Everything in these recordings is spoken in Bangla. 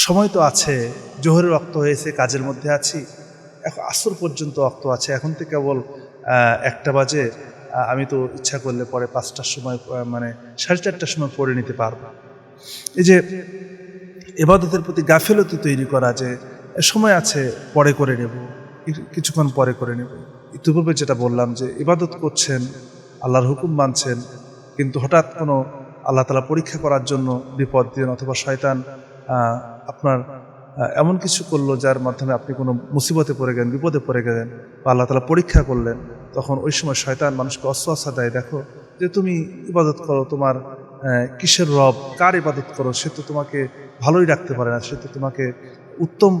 সময় তো আছে, জোহরের ওয়াক্ত হয়েছে, কাজের মধ্যে আছি, এখন আসর পর্যন্ত ওয়াক্ত আছে, এখন থেকে কেবল 1টা বাজে, আমি তো ইচ্ছা করলে পরে 5টার সময় মানে 4:30টার সময় পড়ে নিতে পারবো। এই যে ইবাদতের প্রতি গাফিলতি তৈরি করা, যে সময় আছে পরে করে নেব, কিছুক্ষণ পরে করে নেব। ইতিপূর্বে যেটা বললাম যে ইবাদত করছেন, আল্লাহর হুকুম মানছেন, কিন্তু হঠাৎ কোনো আল্লাহ তাআলা পরীক্ষা করার জন্য বিপদ দিন অথবা শয়তান আপনার এমন কিছু করলো যার মাধ্যমে আপনি কোনো মুসিবতে পড়ে গেলেন, বিপদে পড়ে গেলেন, বা আল্লাহ তাআলা পরীক্ষা করলেন, তখন ওই সময় শয়তান মানুষকে ওয়াসওয়াসা দেয়, দেখো যে তুমি ইবাদত করো, তোমার কিসের রব, কার ইবাদত করো, সে তো তোমাকে ভালোই রাখতে পারে না, সে তো তোমাকে উত্তম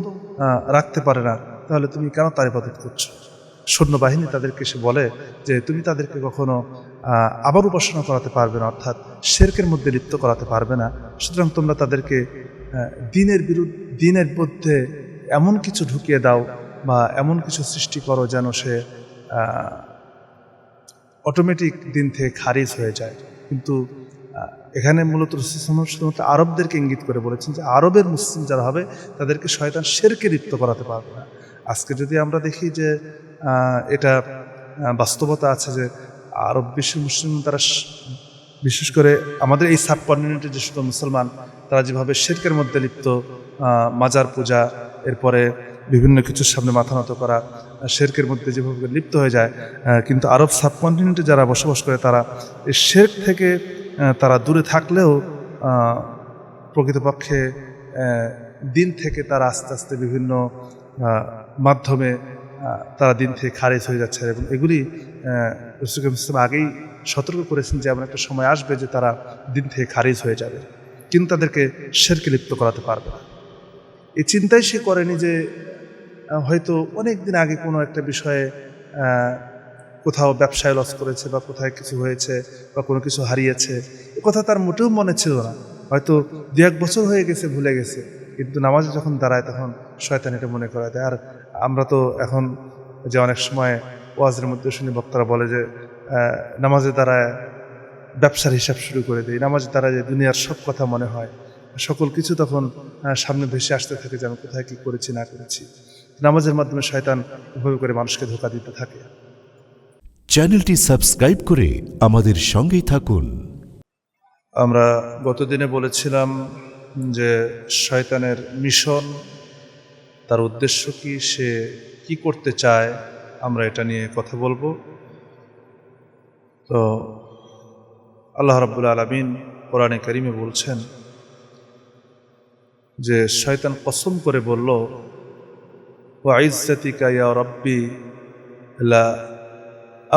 রাখতে পারে না, তাহলে তুমি কেন তার ইবাদত করছো? সৈন্যবাহিনী তাদেরকে এসে বলে যে তুমি তাদেরকে কখনো আবার উপাসনা করাতে পারবে না, অর্থাৎ শিরকের মধ্যে লিপ্ত করাতে পারবে না। সুতরাং তোমরা তাদেরকে দিনের মধ্যে এমন কিছু ঢুকিয়ে দাও বা এমন কিছু সৃষ্টি করো যেন সে অটোমেটিক দিন থেকে খারিজ হয়ে যায়। কিন্তু এখানে মূলত শুধুমাত্র আরবদেরকে ইঙ্গিত করে বলেছেন যে আরবের মুসলিম যারা হবে তাদেরকে শয়তান শিরকে লিপ্ত করাতে পারবে না। আজকে যদি আমরা দেখি যে এটা বাস্তবতা আছে যে আরব বিশ্বের মুসলিম তারা, বিশেষ করে আমাদের এই সাবকন্টিনেন্টের যে সকল মুসলমান, তারা যেভাবে শিরকের মধ্যে লিপ্ত, মাজার পূজা, এরপরে বিভিন্ন কিছুর সামনে মাথা নত করা, শিরকের মধ্যে যেভাবে লিপ্ত হয়ে যায়, কিন্তু আরব সাবকন্টিনেন্টে যারা বসবাস করে তারা এই শিরক থেকে তারা দূরে থাকলেও প্রকৃতপক্ষে দিন থেকে তারা আস্তে আস্তে বিভিন্ন মাধ্যমে তারা দিন থেকে খারিজ হয়ে যাচ্ছে। এবং এগুলি রাসূল মুসলিম আগেই সতর্ক করেছেন যে এমন একটা সময় আসবে যে তারা দিন থেকে খারিজ হয়ে যাবে, কিন্তু তাদেরকে শিরকে লিপ্ত করাতে পারবে না। এই চিন্তাই সে করেনি যে হয়তো অনেক দিন আগে কোনো একটা বিষয়ে কোথাও ব্যবসায় লস করেছে বা কোথায় কিছু হয়েছে বা কোনো কিছু হারিয়েছে, এ কথা তার মোটেও মনে ছিল না। হয়তো 2-1 বছর হয়ে গেছে, ভুলে গেছে, কিন্তু নামাজে যখন দাঁড়ায় তখন শয়তান এটা মনে করায় দেয়। আর আমরা তো এখন যে অনেক সময় ওয়াজের মধ্যে শুনি বক্তারা বলে যে নামাজে দাঁড়ায় ব্যবসার হিসাব শুরু করে দেয়, নামাজে দাঁড়ায় যে দুনিয়ার সব কথা মনে হয়, সকল কিছু তখন সামনে ভেসে আসতে থাকে যে আমি কোথায় কী করেছি না করেছি। নামাজের মাধ্যমে শয়তান এভাবে করে মানুষকে ধোঁকা দিতে থাকে। চ্যানেলটি সাবস্ক্রাইব করে আমাদের সঙ্গেই থাকুন। আমরা গতদিনে বলেছিলাম যে শয়তানের মিশন, তার উদ্দেশ্য কি, সে কি করতে চায়, আমরা এটা নিয়ে কথা বলবো। তো আল্লাহ রাব্বুল আলামিন কোরআনে কারিমে বলছেন যে শয়তান কসম করে বলল, ওয়া ইজ্জাতিকা ইয়া রাব্বি লা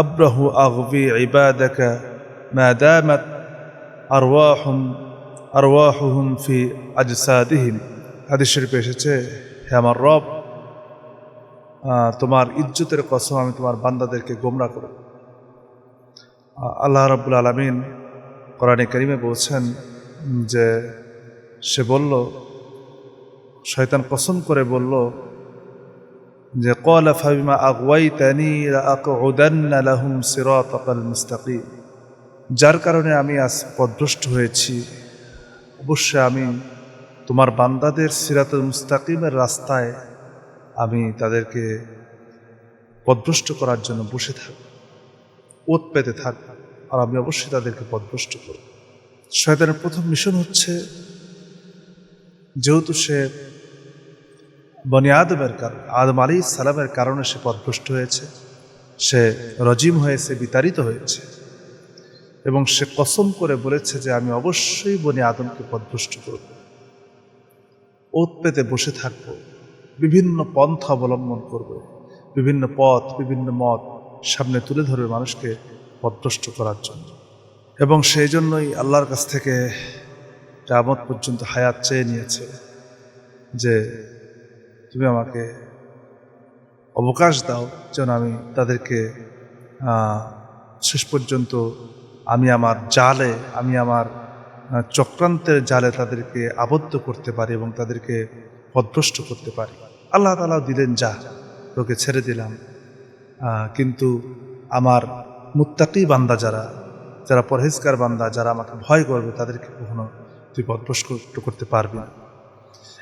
আব্রাহু আগবি ইবাদাকা মা দামাত আরওয়াহুহুম ফি আজসাদিহিম। হাদিস শরীফে এসেছে, হে আমার রব, তোমার ইজ্জতের কসম আমি তোমার বান্দাদেরকে গোমরা করব। আল্লাহ রাব্বুল আলামিন কোরআনে কারিমে বলছেন যে সে বলল, শয়তান কসম করে বলল যে ক্বালা ফাবিমা আগওয়াইতানি লাআকউদান্না লাহুম সিরাতাকাল মুস্তাকিম, যার কারণে আমি আজ পথভ্রষ্ট হয়েছি, অবশ্যই আমি তোমার বান্দাদের সিরাতুল মুস্তাকিমের রাস্তায় আমি তাদেরকে পথভ্রষ্ট করার জন্য বসে থাকব, ওত পেতে থাকব, আর আমি অবশ্যই তাদেরকে পথভ্রষ্ট করব। শয়তানের প্রথম মিশন হচ্ছে, যেহেতু সে বনি আদমের কারণে, আদম আলাইহিস সালামের কারণে সে পথভ্রষ্ট হয়েছে, সে রজিম হয়েছে, বিতাড়িত হয়েছে, এবং সে কসম করে বলেছে যে আমি অবশ্যই বনি আদমকে পথভ্রষ্ট করব, ওত পেতে বসে থাকব, বিভিন্ন পন্থা অবলম্বন করব, বিভিন্ন পথ, বিভিন্ন মত সামনে তুলে ধরবে মানুষকে পথভ্রষ্ট করার জন্য। এবং সেই জন্যই আল্লাহর কাছ থেকে কিয়ামত পর্যন্ত হায়াত চেয়ে নিয়েছে যে তুমি আমাকে অবকাশ দাও যেন আমি তাদেরকে শেষ পর্যন্ত আমি আমার জালে, আমি আমার চক্রান্তের জালে তাদেরকে আবদ্ধ করতে পারি এবং তাদেরকে পথভ্রষ্ট করতে পারি। আল্লাহ তাআলা দিলেন, যা তোকে ছেড়ে দিলাম, কিন্তু আমার মুত্তাকি বান্দা যারা, যারা পরহেজগার বান্দা, যারা আমাকে ভয় করবে, তাদেরকে কখনো তুই পথভ্রষ্ট করতে পারবি না।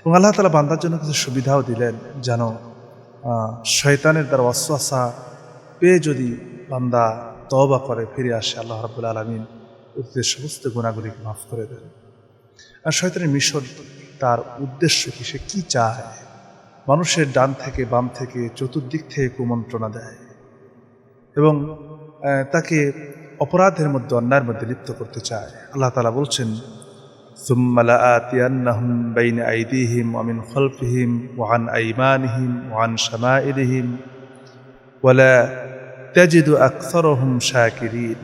এবং আল্লাহ তাআলা বান্দার জন্য কিছু সুবিধাও দিলেন, যেন শয়তানের দ্বারা ওয়াসওয়াসা পেয়ে যদি বান্দা তওবা করে ফিরে আসে, আল্লাহ রাব্বুল আলামিন অতীতের সমস্ত গুনাহগুলিকে মাফ করে দেন। আর শয়তানের মিশন, তার উদ্দেশ্য কি, সে কি চায়? মানুষের ডান থেকে বাম থেকে চতুর্দিক থেকে কুমন্ত্রণা দেয় এবং তাকে অপরাধের মধ্যে, অন্যায়ের মধ্যে লিপ্ত করতে চায়। আল্লাহ তাআলা বলছেন, সুম্মা লাআতিয়ান্নাহুম বাইনা আইদিহিম ওয়া মিন খালফিহিম ওয়া আন আইমানিহিম ওয়া আন শামাইলিহিম ওয়া লা তাজিদু আকসারহুম শাকিরিন।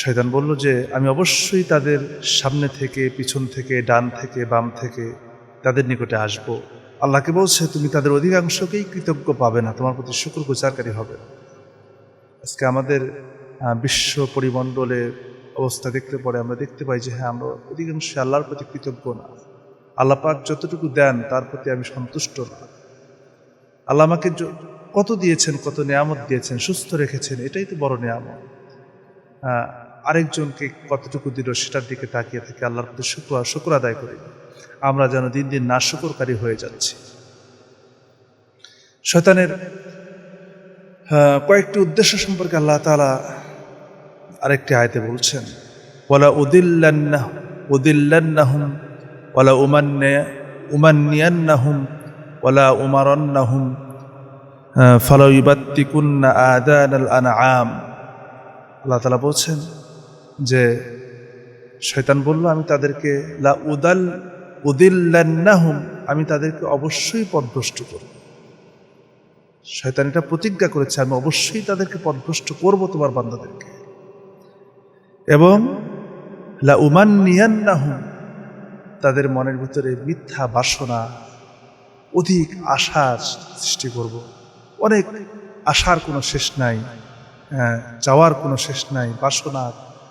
শয়তান বলল যে আমি অবশ্যই তাদের সামনে থেকে, পিছন থেকে, ডান থেকে, বাম থেকে তাদের নিকটে আসব। আল্লাহকে বলছে, তুমি তাদের অধিকাংশকেই কৃতজ্ঞ পাবে না, তোমার প্রতি শুকরগুজারকারী হবে। আজকে আমাদের বিশ্ব পরিমণ্ডলের অবস্থা দেখতে পরে আমরা দেখতে পাই যে হ্যাঁ, আমরা অধিকাংশ আল্লাহর প্রতি কৃতজ্ঞ না। আল্লাহ পাক যতটুকু দেন তার প্রতি আমি সন্তুষ্ট না। আল্লাহ আমাকে কত দিয়েছেন, কত নিয়ামত দিয়েছেন, সুস্থ রেখেছেন, এটাই তো বড় নিয়ামত। আরেকজনকে কতটুকু দিল সেটার দিকে তাকিয়ে থেকে আল্লাহর প্রতি শুকর আদায় করি। আমরা যেন দিন দিন নাশুকরকারী হয়ে যাচ্ছি। শয়তানের কয়েকটি উদ্দেশ্য সম্পর্কে আল্লাহ তাআলা আরেকটি আয়াতে বলছেন, ওয়ালা উদিল্লান্নাহুম ওয়ালা উমান্নিয়ান্নাহুম ওয়ালা উমারান্নাহুম ফালা ইউবাত্তিকুন্না আযানাল আনআম। আল্লাহ তাআলা বলছেন যে শয়তান বলল, আমি তাদেরকে উদিল্লান্নাহুম, আমি তাদেরকে অবশ্যই পথভ্রষ্ট করব। শয়তান এটা প্রতিজ্ঞা করেছে, আমি অবশ্যই তাদেরকে পথভ্রষ্ট করব তোমার বান্দাদেরকে। এবং লা উমান্নিয়ান্নাহুম, তাদের মনের ভিতরে মিথ্যা বাসনা, অধিক আশার সৃষ্টি করব। অনেক আশার কোনো শেষ নাই, চাওয়ার কোনো শেষ নাই, বাসনা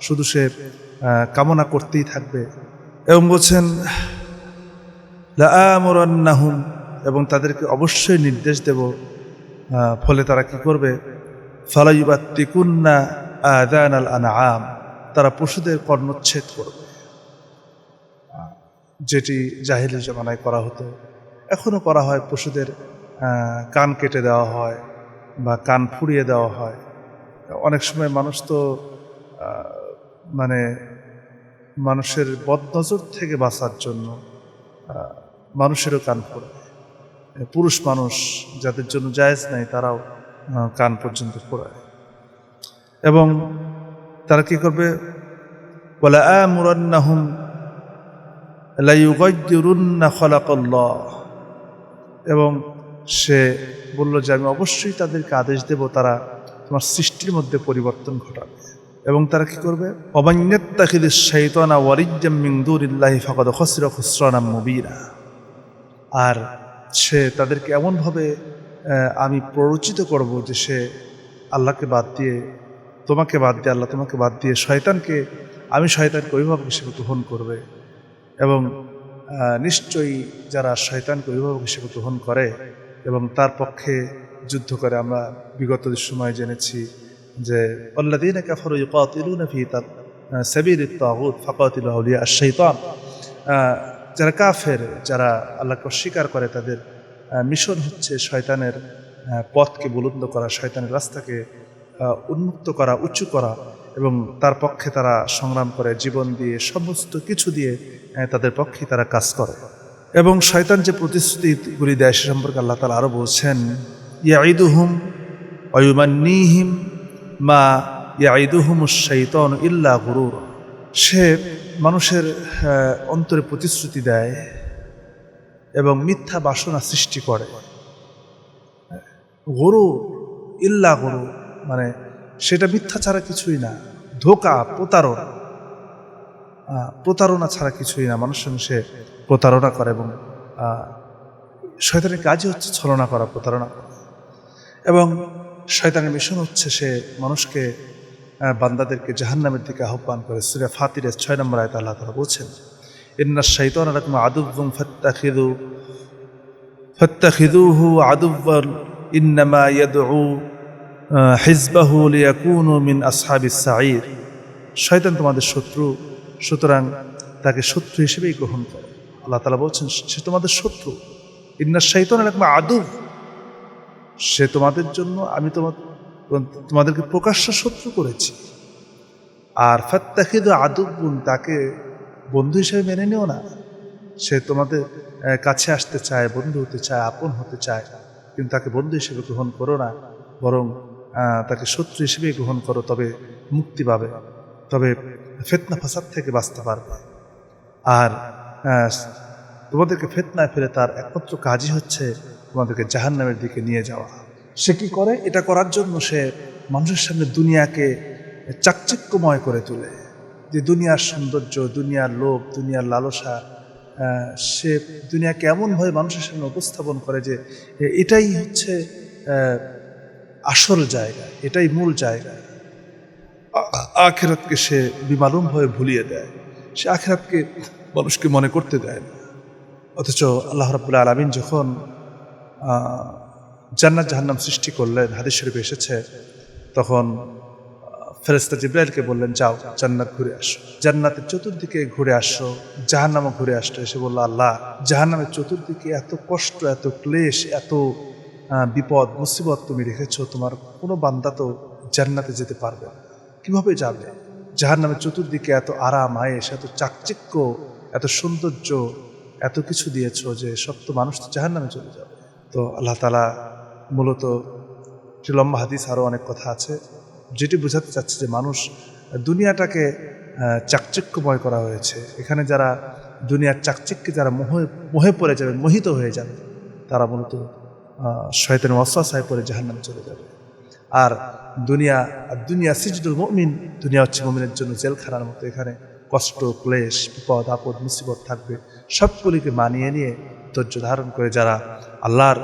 শুধু সে কামনা করতেই থাকবে। এবং বলছেন লাআমুরান্নাহুম, এবং তাদেরকে অবশ্যই নির্দেশ দেব। ফলে তারা কি করবে? ফালা ইউবাত্তিকুন্না আযানাল আনআম, তারা পশুদের কর্ণচ্ছেদ করবে, যেটি জাহেলি জামানায় করা হতো, এখনো করা হয়। পশুদের কান কেটে দেওয়া হয় বা কান ফুরিয়ে দেওয়া হয়। অনেক সময় মানুষ তো মানুষের বদনজর থেকে বাঁচার জন্য মানুষেরও কান ফোড়ায়। পুরুষ মানুষ যাদের জন্য জায়েজ নাই তারাও কান পর্যন্ত ফোড়ায়। এবং তারা কি করবে? ওয়ালা আমুরান্নাহুম লা ইউগাইয়িরুন্না খালাকাল্লাহ, এবং সে বলল যে আমি অবশ্যই তাদেরকে আদেশ দেব, তারা তোমার সৃষ্টির মধ্যে পরিবর্তন ঘটাবে। এবং তারা কি করবে? ওয়ামাইয়াত্তাখিযিশ শাইতানা ওয়ালিয়্যাম মিন দুনিল্লাহি ফাকাদ খাসিরা খুসরানাম মুবিনা। আর সে তাদেরকে এমনভাবে আমি প্ররোচিত করব যে সে আল্লাহকে বাদ দিয়ে, তোমাকে বাদ দিয়ে, আল্লাহ তোমাকে বাদ দিয়ে শয়তানকে অভিভাবক হিসেবে গ্রহণ করবে। এবং নিশ্চয়ই যারা শয়তানকে অভিভাবক হিসেবে গ্রহণ করে এবং তার পক্ষে যুদ্ধ করে, আমরা বিগত সময় জেনেছি যে আল্লাযীনা কাফারু ইউকাতিলুনা ফি সাবিলিত তাগুত ফাকাতিলু আউলিয়া আশ-শাইতান। যারা কাফের, যারা আল্লাহকে অস্বীকার করে, তাদের মিশন হচ্ছে শয়তানের পথকে বুলন্দ করা, শয়তানের রাস্তাকে উন্মুক্ত করা, উঁচু করা, এবং তার পক্ষে তারা সংগ্রাম করে, জীবন দিয়ে, সমস্ত কিছু দিয়ে তাদের পক্ষে তারা কাজ করে। এবং শয়তান যে প্রতিশ্রুতিগুলি দেয় সে সম্পর্কে আল্লাহ তাআলা আরও বলছেন, ইয়াইদুহুম ওয়া ইউমান্নিহিম মা ইয়াইদুহুমুশ শাইতানু ইল্লা গুরুর। সে মানুষের অন্তরে প্রতিশ্রুতি দেয় এবং মিথ্যা বাসনা সৃষ্টি করে। গরু ইল্লা গরু, মানে সেটা মিথ্যা ছাড়া কিছুই না, ধোঁকা, প্রতারণা ছাড়া কিছুই না। মানুষের সঙ্গে সে প্রতারণা করে এবং শয়তানের কাজই হচ্ছে ছলনা করা, প্রতারণা করা। এবং শয়তানের মিশন হচ্ছে সে মানুষকে, বান্দাদেরকে জাহান্নামের দিকে আহ্বান করে। সূরা ফাতিরের 6 নম্বর আয়াতে আল্লাহ তাআলা বলছেন, ইন্নাশ শাইতানা লাকুম আদুউউন ফাত্তাখিযুহু আদুওয়ান ইন্নামা ইয়াদউ হিজবাহু লিয়াকুনু মিন আসহাবিস সাঈর। শয়তান তোমাদের শত্রু, সুতরাং তাকে শত্রু হিসেবেই গ্রহণ করো। আল্লাহ তাআলা বলছেন সে তোমাদের শত্রু। ইন্নাশ শাইতানা লাকুম আদুব, সে তোমাদের জন্য আমি তোমাদেরকে প্রকাশ্য শত্রু করেছি। আর ফাত্তাখিযু আদুবুন, তাকে বন্ধু হিসেবে মেনে নিও না। সে তোমাদের কাছে আসতে চায়, বন্ধু হতে চায়, আপন হতে চায়, কিন্তু তাকে বন্ধু হিসেবে গ্রহণ করো না, বরং তাকে শত্রু হিসেবে গ্রহণ করো, তবে মুক্তি পাবে, তবে ফিতনা ফাসাদ থেকে বাঁচতে পারবে। আর তোমাদেরকে ফিতনায় ফেলে তার একমাত্র কাজই হচ্ছে তোমাদেরকে জাহান্নামের দিকে নিয়ে যাওয়া। সে কি করে? এটা করার জন্য সে মানুষের সামনে দুনিয়াকে চাকচিক্যময় করে তোলে, যে দুনিয়ার সৌন্দর্য, দুনিয়ার লোভ, দুনিয়ার লালসা, সে দুনিয়াকে এমনভাবে মানুষের সামনে উপস্থাপন করে যে এটাই হচ্ছে আসল জায়গা, এটাই মূল জায়গা। আখিরাতকে সে বিমালুমভাবে ভুলিয়ে দেয়, সে আখিরাতকে মানুষকে মনে করতে দেয় না। অথচ আল্লাহ রাব্বুল আলামিন যখন জান্নাত জাহান্নাম সৃষ্টি করলেন, হাদিস শরীফে এসেছে, তখন ফেরেশতা জিবরাইলকে বললেন, যাও জান্নাত ঘুরে আসো, জান্নাতের চতুর্দিকে ঘুরে আসো, জাহান্নামও ঘুরে আসলো। এসে বলল, আল্লাহ, জাহান্নামের চতুর্দিকে এত কষ্ট, এত ক্লেশ, এত বিপদ মুসিবত তুমি রেখেছো, তোমার কোনো বান্দা তো জান্নাতে যেতে পারবে না, কিভাবে যাবে? জাহান্নামের চতুর্দিকে এত আরাম, আয়েশ, এত চাকচিক্য, এত সৌন্দর্য, এত কিছু দিয়েছো যে সব তো মানুষ তো জাহান্নামে চলে যাবে। তো আল্লাহ তাআলা মূলত, একটি লম্বা হাদিস, আরও অনেক কথা আছে, যেটি বোঝাতে চাচ্ছে যে মানুষ দুনিয়াটাকে চাকচিক্যময় করা হয়েছে। এখানে যারা দুনিয়ার চাকচিক্যে যারা মোহে পড়ে যাবে, মোহিত হয়ে যাবে, তারা মূলত শয়তানের ওয়াসওয়াসায় পড়ে জাহান্নামে চলে যাবে। আর দুনিয়া সিজনুল মুমিন, দুনিয়া হচ্ছে মুমিনের জন্য জেলখানার মতো। এখানে কষ্ট, ক্লেশ, বিপদ আপদ মুসিবত থাকবে, সবগুলিকে মানিয়ে নিয়ে ধৈর্য ধারণ করে যারা আল্লাহর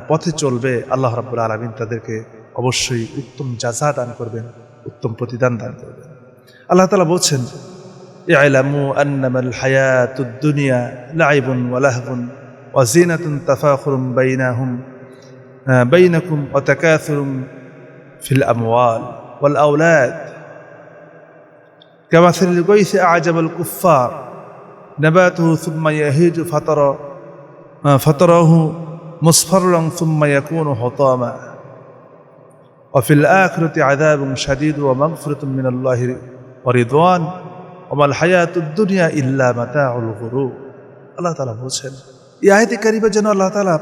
পথে চলবে, আল্লাহ রাব্বুল আলামিন তাদেরকে অবশ্যই উত্তম জাযা দান করবেন, উত্তম প্রতিদান দান করবেন। আল্লাহ তাআলা বলছেন, ই'লামু আন্নামাল হায়াতুদ দুনিয়া লাইবুন ওয়া লাহবুন ওয়া যিনাতুন তাফাখুরুম বাইনাকুম ওয়া তাকাসুরুম ফিল আমওয়াল ওয়াল আওলাদ কামাসালিল গায়সি আ'জাবাল কুফফার নাবাতুহু সুম্মা ইয়াহিজু ফাতারাহু মুসফাররান সুম্মা ইয়াকুনু হুতামা ওয়া ফিল আখিরাতি আযাবুন শাদীদ ওয়া মাগফিরাতুম মিনাল্লাহি ওয়া রিদওয়ান ওয়া মাল হায়াতুদ দুনিয়া ইল্লা মাতাউল গুরুর। আল্লাহ তাআলা বলছেন, এই আয়াতে কারিমা যেন আল্লাহ তাআলা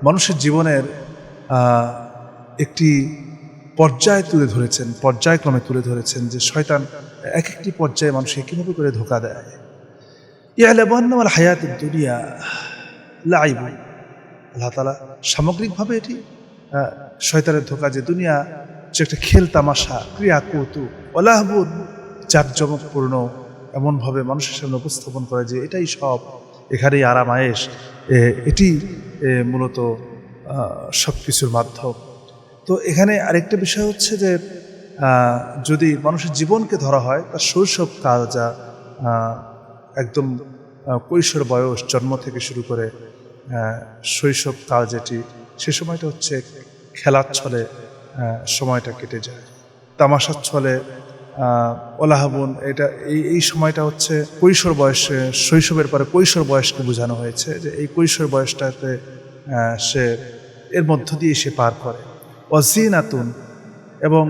মানুষের জীবনের একটি পর্যায় তুলে ধরেছেন, পর্যায়ক্রমে তুলে ধরেছেন, যে শয়তান এক একটি পর্যায়ে মানুষকে কীভাবে করে ধোঁকা দেয়। ইয়ালামু আন্নামাল হায়াতুদ দুনিয়া লাইবুন, আল্লাহ তাআলা সামগ্রিকভাবে এটি শয়তানের ধোঁকা, যে দুনিয়া যে একটা খেল তামাশা, ক্রিয়া কৌতুক, ওয়া লাহবুন, জাঁকজমকপূর্ণ, এমনভাবে মানুষের সামনে উপস্থাপন করে যে এটাই সব, এখানেই আরাম আয়েশ, এটি মূলত সব কিছুর মাধ্যম। তো এখানে আরেকটা বিষয় হচ্ছে যে যদি মানুষের জীবনকে ধরা হয়, তার শৈশব কাল, যা একদম কৈশোর বয়স, জন্ম থেকে শুরু করে শৈশব কাল যেটি, সে সময়টা হচ্ছে খেলার ছলে সময়টা কেটে যায়, তামাশার ছলে, ওলাহাবুন, এটা এই সময়টা হচ্ছে কৈশোর বয়সে, শৈশবের পরে কৈশোর বয়সকে বোঝানো হয়েছে, যে এই কৈশোর বয়সটাতে সে এর মধ্য দিয়ে সে পার করে। ওয়াজিনাতুন, এবং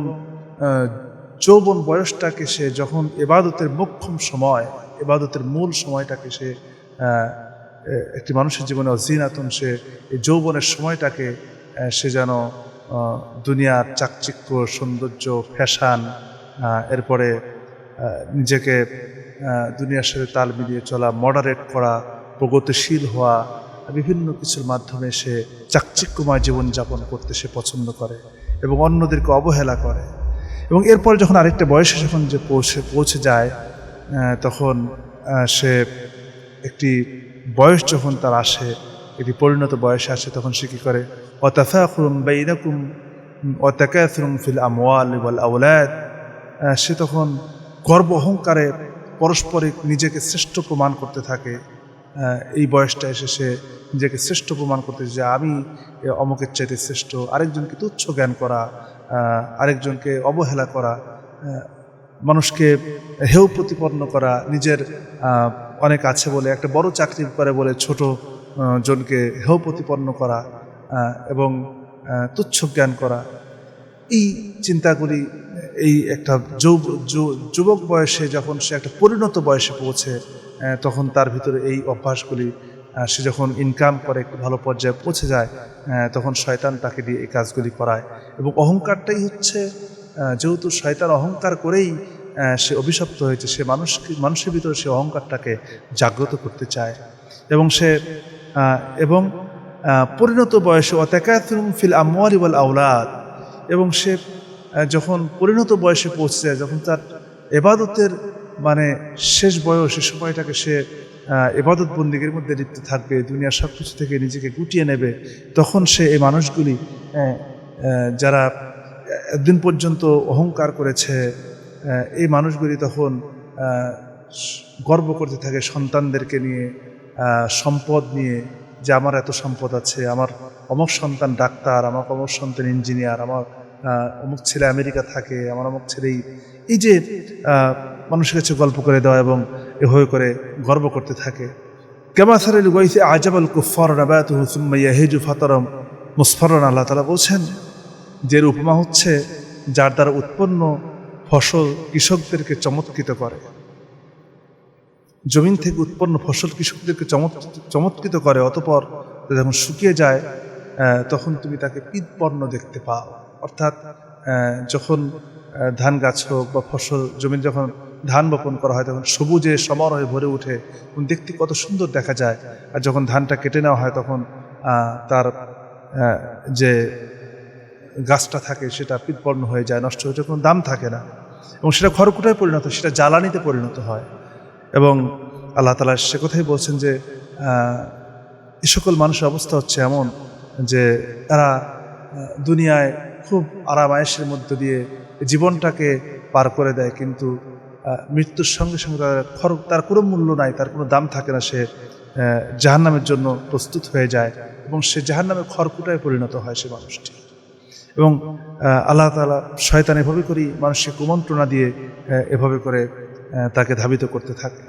যৌবন বয়সটাকে সে যখন ইবাদতের মোক্ষম সময়, ইবাদতের মূল সময়টাকে সে একটি মানুষের জীবনে, ওয়াজিনাতুন, সে এই যৌবনের সময়টাকে সে যেন দুনিয়ার চাকচিক্য, সৌন্দর্য, ফ্যাশন, এরপরে নিজেকে দুনিয়ার সাথে তাল মিলিয়ে চলা, মডারেট করা, প্রগতিশীল হওয়া, বিভিন্ন কিছুর মাধ্যমে সে চাকচিক্যময় জীবনযাপন করতে সে পছন্দ করে এবং অন্যদেরকে অবহেলা করে। এবং এরপর যখন আরেকটা বয়সে যখন যে পৌঁছে যায়, তখন সে একটি বয়স যখন তার আসে, একটি পরিণত বয়সে আসে, তখন সে কী করে? ওয়া তাফাখুরুম বাইনাকুম ওয়া তাকাসুরুম ফিল আমওয়াল ওয়াল আওলাদ, সে তখন গর্ব অহংকারে পারস্পরিক নিজেকে শ্রেষ্ঠ প্রমাণ করতে থাকে। এই বয়সটা এসে সে নিজেকে শ্রেষ্ঠ প্রমাণ করতে, যে আমি অমুকের চাইতে শ্রেষ্ঠ, আরেকজনকে তুচ্ছ জ্ঞান করা, আরেকজনকে অবহেলা করা, মানুষকে হেয় প্রতিপন্ন করা, নিজের অনেক আছে বলে, একটা বড় চাকরি করে বলে ছোট জনকে হেয় প্রতিপন্ন করা এবং তুচ্ছ জ্ঞান করা, এই চিন্তাগুলি এই একটা যুবক বয়সে যখন সে একটা পরিণত বয়সে পৌঁছে তখন তার ভিতরে এই অভ্যাসগুলি সে যখন ইনকাম করে একটু ভালো পর্যায়ে পৌঁছে যায় তখন শয়তান তাকে দিয়ে এই কাজগুলি করায়। এবং অহংকারটাই হচ্ছে, যেহেতু শয়তান অহংকার করেই সে অভিশপ্ত হয়েছে, সে মানুষের ভিতরে সে অহংকারটাকে জাগ্রত করতে চায় এবং সে পরিণত বয়সে অতাকাতুম ফিল আমওয়ালি ওয়াল আওলাদ, এবং সে যখন পরিণত বয়সে পৌঁছে যায়, যখন তার ইবাদতের মানে শেষ বয়স, সে সময়টাকে সে ইবাদত বন্দিগির মধ্যে লিপ্ত থাকবে, দুনিয়ার সব কিছু থেকে নিজেকে গুটিয়ে নেবে, তখন সে এই মানুষগুলি যারা একদিন পর্যন্ত অহংকার করেছে এই মানুষগুলি তখন গর্ব করতে থাকে সন্তানদেরকে নিয়ে, সম্পদ নিয়ে, যে আমার এত সম্পদ আছে, আমার অমুক সন্তান ডাক্তার, আমার অমুক সন্তান ইঞ্জিনিয়ার, আমার অমুক ছেলে আমেরিকা থাকে, আমার অমুক ছেলে এই যে মানুষের কাছে গল্প করে দেওয়া এবং এভাবে করে গর্ব করতে থাকে। কামাসালিল গায়সি আজাবাল কুফার নাবাতুহু সুম্মা ইয়াহিজু ফাতারাম মুসফারান, আল্লাহ তাআলা বলছেন যে উপমা হচ্ছে যার দ্বারা উৎপন্ন ফসল কৃষকদেরকে চমৎকৃত করে। জমিন থেকে উৎপন্ন ফসল কৃষকদেরকে চমৎকৃত করে, অতঃপর যখন শুকিয়ে যায় তখন তুমি তাকে পিতবর্ণ দেখতে পাও। অর্থাৎ যখন ধান গাছ হোক বা ফসল জমিন যখন ধান বপন করা হয় তখন সবুজে সমারোহে ভরে ওঠে, দেখতে কত সুন্দর দেখা যায়। আর যখন ধানটা কেটে নেওয়া হয় তখন তার যে গাছটা থাকে সেটা পিতবর্ণ হয়ে যায়, নষ্ট হয়ে যায়, কোনো দাম থাকে না, এবং সেটা খড়কুটায় পরিণত, সেটা জ্বালানিতে পরিণত হয়। এবং আল্লাহ তাআলা সে কথাই বলছেন যে এই সকল মানুষের অবস্থা হচ্ছে এমন যে তারা দুনিয়ায় খুব আরাম আয়েশের মধ্য দিয়ে জীবনটাকে পার করে দেয়, কিন্তু মৃত্যুর সঙ্গে সঙ্গে তার কোনো মূল্য নাই, তার কোনো দাম থাকে না, সে জাহান্নামের জন্য প্রস্তুত হয়ে যায় এবং সে জাহান্নামের খড়কুটায় পরিণত হয় সে মানুষটি। এবং আল্লাহ তাআলা শয়তান এভাবে করেই মানুষকে কুমন্ত্রণা দিয়ে এভাবে করে তাকে ধাবিত করতে থাকে।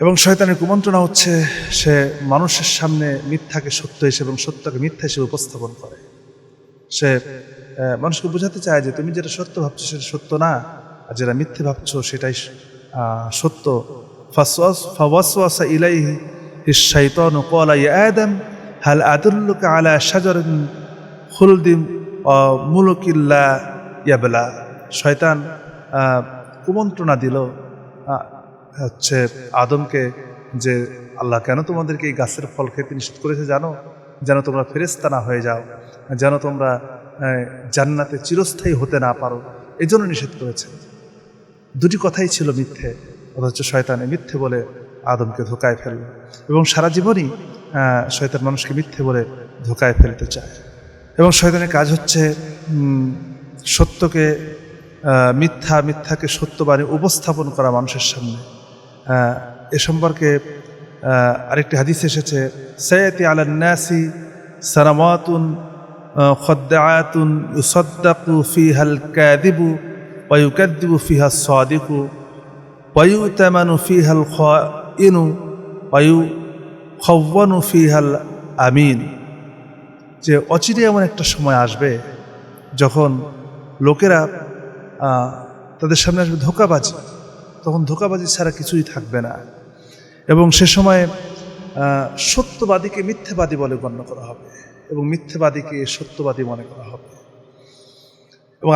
এবং শয়তানের কুমন্ত্রণা হচ্ছে সে মানুষের সামনে মিথ্যাকে সত্য হিসেবে এবং সত্যকে মিথ্যা হিসেবে উপস্থাপন করে। সে মানুষকে বোঝাতে চায় যে তুমি যেটা সত্য ভাবছো সেটা সত্য না, আর যেটা মিথ্যে ভাবছো সেটাই সত্য। ফাওয়াসওয়াসা ইলাইহি আশ-শাইতানু ক্বালা ইয়া আদম হাল আদুল্লুকা আলা শাজারিন খুলদিন ওয়া মুলকিন লা ইয়াবলা। শয়তান কুমন্ত্রণা দিল হচ্ছে আদমকে যে আল্লাহ কেন তোমাদেরকে এই গাছের ফল খেতে নিষেধ করেছে জানো? যেন তোমরা ফেরেশতা না হয়ে যাও, যেন তোমরা জান্নাতে চিরস্থায়ী হতে না পারো, এই জন্য নিষেধ করেছে। দুটি কথাই ছিল মিথ্যে, অথচ শয়তানে মিথ্যে বলে আদমকে ধোকায় ফেলল। এবং সারা জীবনই শয়তান মানুষকে মিথ্যে বলে ধোকায় ফেলতে চায়। এবং শয়তানের কাজ হচ্ছে সত্যকে মিথ্যা, মিথ্যাকে সত্য বানিয়ে উপস্থাপন করা মানুষের সামনে। এ সম্পর্কে আরেকটি হাদিস এসেছে, সায়াতি আলান নাসি সানামাতুন খাদ্দাআতুন ইউসাদ্দাকু ফিহাল কাযিবু ওয়া ইউকাযযিবু ফিহা আস-সাদিকু ওয়া ইউতামানু ফিহাল খাইনু ওয়া ইউখাওয়ানু ফিহাল আমিন। যে অচিরে এমন একটা সময় আসবে যখন লোকেরা তাদের সামনে আসবে ধোঁকাবাজি, তখন ধোঁকাবাজি ছাড়া কিছুই থাকবে না। এবং সে সময় সত্যবাদীকে মিথ্যেবাদী বলে গণ্য করা হবে এবং মিথ্যেবাদীকে সত্যবাদী মনে করা হবে, এবং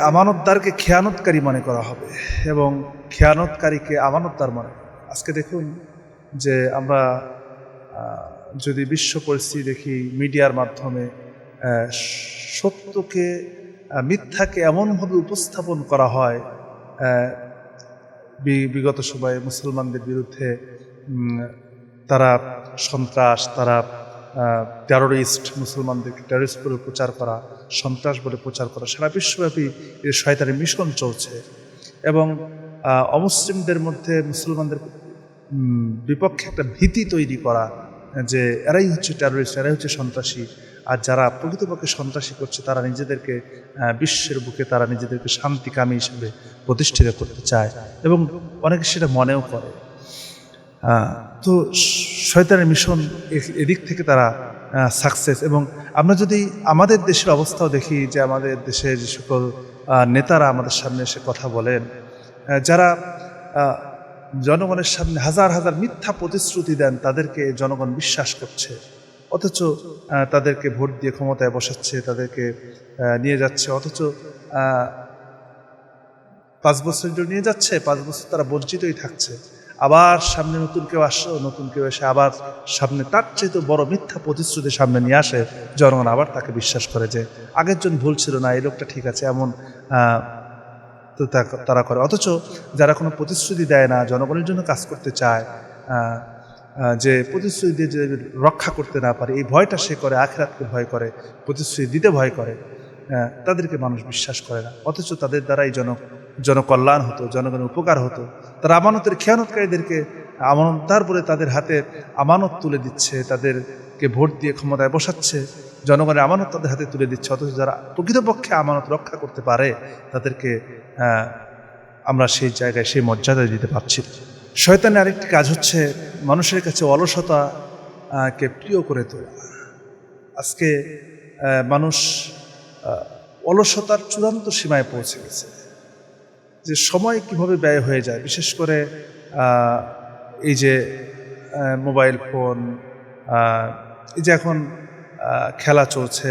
আমানতদারকে খেয়ানতকারী মনে করা হবে এবং খেয়ানতকারীকে আমানতদার মনে করা হবে। আজকে দেখুন যে আমরা যদি বিশ্ব পরিস্থিতি দেখি, মিডিয়ার মাধ্যমে সত্যকে মিথ্যাকে এমনভাবে উপস্থাপন করা হয়। বিগত সময়ে মুসলমানদের বিরুদ্ধে তারা সন্ত্রাস, তারা টেরোরিস্ট, মুসলমানদেরকে টেরোরিস্ট বলে প্রচার করা, সন্ত্রাস বলে প্রচার করা, সারা বিশ্বব্যাপী এর শয়তানের মিশন চলছে। এবং অমুসলিমদের মধ্যে মুসলমানদের বিপক্ষে একটা ভীতি তৈরি করা যে এরাই হচ্ছে টেরোরিস্ট, এরাই হচ্ছে সন্ত্রাসী। আর যারা প্রকৃতপক্ষে সন্ত্রাসী করছে তারা নিজেদেরকে বিশ্বের বুকে তারা নিজেদেরকে শান্তিকামী হিসেবে প্রতিষ্ঠিত করতে চায় এবং অনেকে সেটা মনেও করে। তো শয়তানের মিশন এদিক থেকে তারা সাকসেস। এবং আমরা যদি আমাদের দেশের অবস্থাও দেখি, যে আমাদের দেশের যে সকল নেতারা আমাদের সামনে এসে কথা বলেন, যারা জনগণের সামনে হাজার হাজার মিথ্যা প্রতিশ্রুতি দেন, তাদেরকে জনগণ বিশ্বাস করছে, অথচ তাদেরকে ভোট দিয়ে ক্ষমতায় বসাচ্ছে, তাদেরকে নিয়ে যাচ্ছে, অথচ 5 বছরের জন্য নিয়ে যাচ্ছে, 5 বছর তারা বঞ্চিতই থাকছে। আবার সামনে নতুন কেউ আসলো, নতুন কেউ এসে আবার সামনে তার চেয়ে তো বড় মিথ্যা প্রতিশ্রুতি সামনে নিয়ে আসে, জনগণ আবার তাকে বিশ্বাস করে যে আগের জন ভুল ছিল না, এই লোকটা ঠিক আছে, এমন তো তারা করে। অথচ যারা কোনো প্রতিশ্রুতি দেয় না, জনগণের জন্য কাজ করতে চায়, যে প্রতিশ্রুতি দিয়ে যে রক্ষা করতে না পারে, এই ভয়টা সে করে, আখিরাতকে ভয় করে, প্রতিশ্রুতি দিতে ভয় করে, তাদেরকে মানুষ বিশ্বাস করে না। অথচ তাদের দ্বারাই জনকল্যাণ হতো, জনগণের উপকার হতো। তারা আমানতের খেয়ানতকারীদেরকে আমানত, তারপরে তাদের হাতে আমানত তুলে দিচ্ছে, তাদেরকে ভোট দিয়ে ক্ষমতায় বসাচ্ছে, জনগণের আমানত তাদের হাতে তুলে দিচ্ছে। অথচ যারা প্রকৃতপক্ষে আমানত রক্ষা করতে পারে, তাদেরকে আমরা সেই জায়গায় সেই মর্যাদা দিতে পারছি। শয়তানের আরেকটি কাজ হচ্ছে মানুষের কাছে অলসতাকে প্রিয় করে তোলা। আজকে মানুষ অলসতার চূড়ান্ত সীমায় পৌঁছে গেছে, যে সময় কিভাবে ব্যয় হয়ে যায়। বিশেষ করে এই যে মোবাইল ফোন, এই যে এখন খেলা চলছে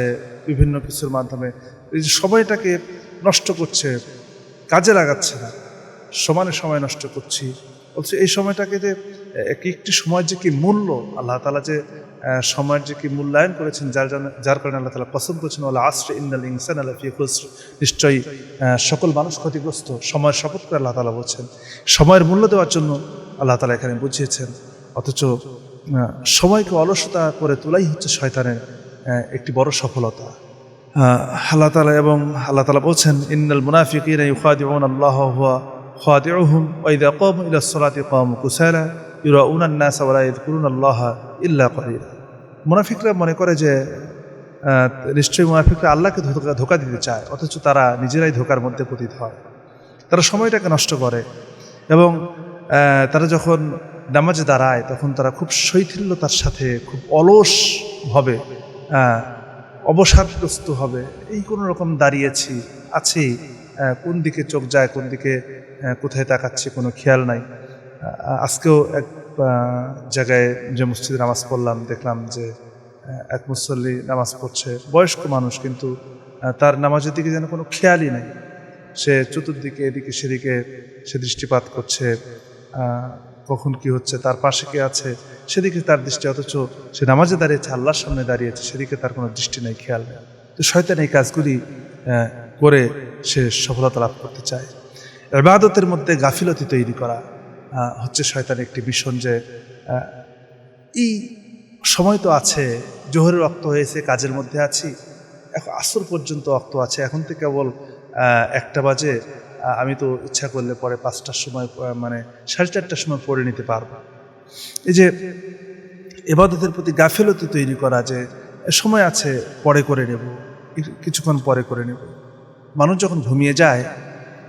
বিভিন্ন কিছুর মাধ্যমে, এই যে সময়টাকে নষ্ট করছে, কাজে লাগাচ্ছে না, সমানে সময় নষ্ট করছি। বলছে এই সময়টাকে যে একটি সময়ের যে কি মূল্য, আল্লাহ তাআলা যে সময়ের যে কি মূল্যায়ন করেছেন, যার কারণে আল্লাহ তাআলা কসম করেছেন, ওয়াল আসরি ইন্নাল ইনসানা লাফি খুসর, নিশ্চয়ই সকল মানুষ ক্ষতিগ্রস্ত। সময়ের শপথ করে আল্লাহ তাআলা বলছেন, সময়ের মূল্য দেওয়ার জন্য আল্লাহ তাআলা এখানে বুঝিয়েছেন। অথচ সময়কে অলসতা করে তোলাই হচ্ছে শয়তানের একটি বড় সফলতা। আল্লাহ তাআলা বলছেন, ইন্নাল মুনাফিকিনা ইউখাদিউনা আল্লাহ ওয়া হুয়া খাদিউহুম ওয়া ইযা ক্বামু ইলা সলাতি ক্বামু কুসালা ইউরাউনা আন-নাসা ওয়া লা ইয়াযকুরুনা আল্লাহা ইল্লা কলিলা। মুনাফিকরা মনে করে যে নিশ্চয়ই মুনাফিকরা আল্লাহকে ধোঁকা দিতে চায়, অথচ তারা নিজেরাই ধোঁকার মধ্যে পতিত হয়। তারা সময়টাকে নষ্ট করে, এবং তারা যখন নামাজে দাঁড়ায় তখন তারা খুব শৈথিল্যতার সাথে, খুব অলসভাবে, অবসাদগ্রস্ত হবে, এই কোনো রকম দাঁড়িয়েছি, আছি, কোন দিকে চোখ যায়, কোন দিকে কোথায় তাকাচ্ছি কোনো খেয়াল নাই। আজকেও এক জায়গায় যে মসজিদে নামাজ পড়লাম, দেখলাম যে এক মুসল্লি নামাজ পড়ছে, বয়স্ক মানুষ, কিন্তু তার নামাজের দিকে যেন কোনো খেয়ালই নেই। সে চতুর্দিকে এদিকে সেদিকে সে দৃষ্টিপাত করছে, কখন কি হচ্ছে, তার পাশে কে আছে সেদিকে তার দৃষ্টি, অথচ সে নামাজে দাঁড়িয়েছে, আল্লাহর সামনে দাঁড়িয়েছে, সেদিকে তার কোনো দৃষ্টি নেই, খেয়াল নেই। তো শয়তান এই কাজগুলি করে সে সফলতা লাভ করতে চায়। ইবাদতের মধ্যে গাফিলতি তৈরি করা হচ্ছে শয়তানের একটি মিশন, যে এই সময় তো আছে, জোহরের ওয়াক্ত হয়েছে, কাজের মধ্যে আছি, এখন আসর পর্যন্ত ওয়াক্ত আছে, এখন তো কেবল 1টা বাজে, আমি তো ইচ্ছা করলে পরে 5টার সময়, মানে 4:30টার সময় পড়ে নিতে পারবো। এই যে ইবাদতের প্রতি গাফিলতি তৈরি করা, যে সময় আছে, পরে করে নেব, কিছুক্ষণ পরে করে নেব। মানুষ যখন ঘুমিয়ে যায়,